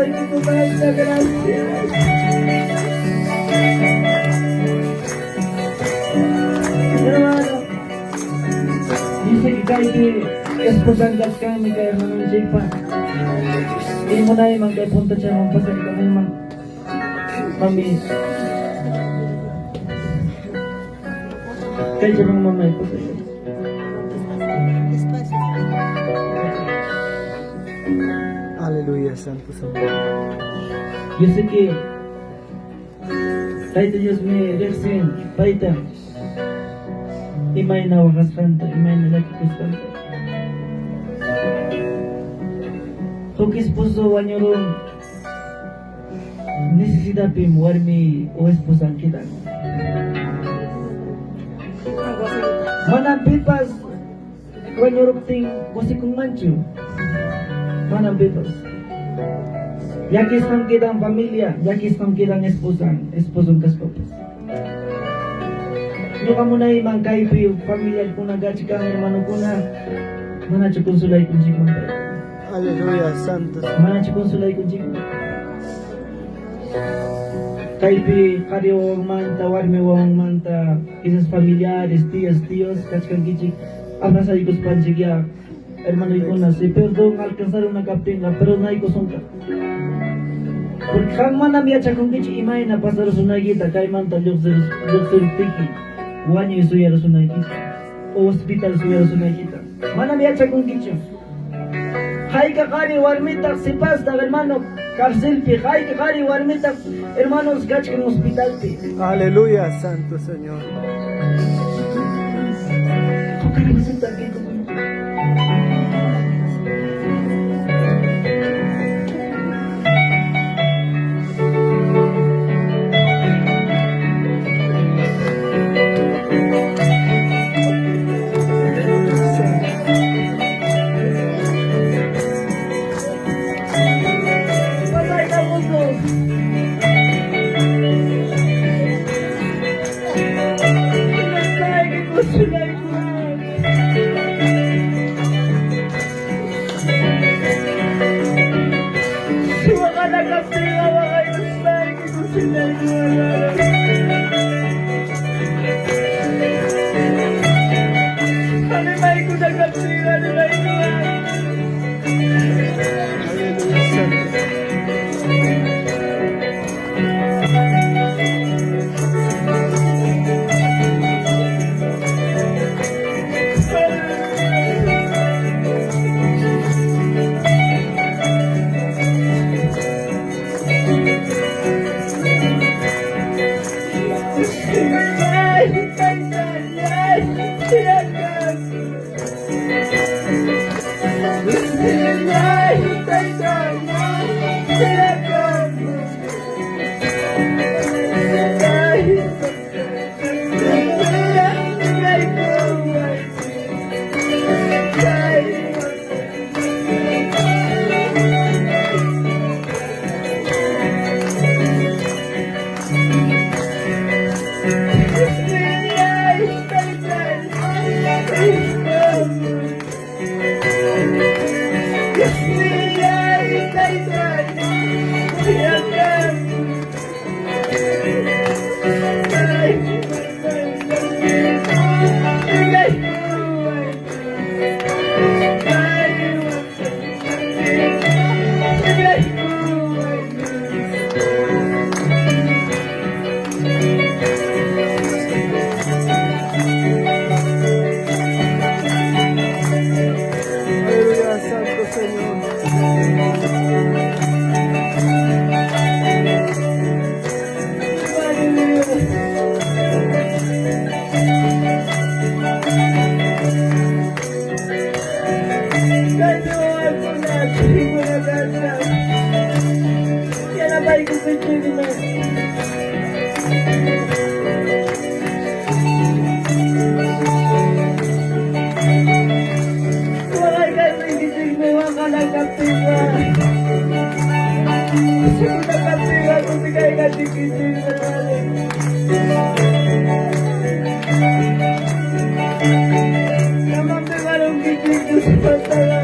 Padre, que tú das la gracia. Hermano, dice que kahit esposan kami kaya naman siya pa. Hindi mo na yung magkapunta siya mong pasal kami naman. Kami. Kaya siya mong mamay pasal. Aleluya, Santo Santo. Yo sé que kahit Diyos may reksin, paita. Imay na wakas kanta, imay na laki kus kanta. Kung esposo wanyorong necesidad pim warmi o esposan kita. Manang pipas wanyorong ting kusikong manchu. Manang pipas. Yakis nam kitang pamilya, yakis nam kitang esposong kaspapas. Yo kamu na imang kaipi pamilya ko na gachi kang hermano ko na mana chukun sulay kung jikong tayo. Aleluya, Santo. Mana chukun sulay kung jikong. Kaipi kariwang manta, warmiwang manta, isas familiares, tíos, gachi kang gichik, abra sa ikos panchigya, hermano ko na si perdón alcanzaron na kaptinga, pero na ikos ongka. Porque kang manamia chakong gichik imay na pasaro sunagita, kay manta lyokser tiki. Wanyo suyara sunay kita o hospital suyara sunay kita mana miacha kung kicho hay kakari warmitak sipas ta hermano cárcel pi hay kakari warmitak hermanos gach kung hospital pi Aleluya, Santo Señor. kakari masita kito Santo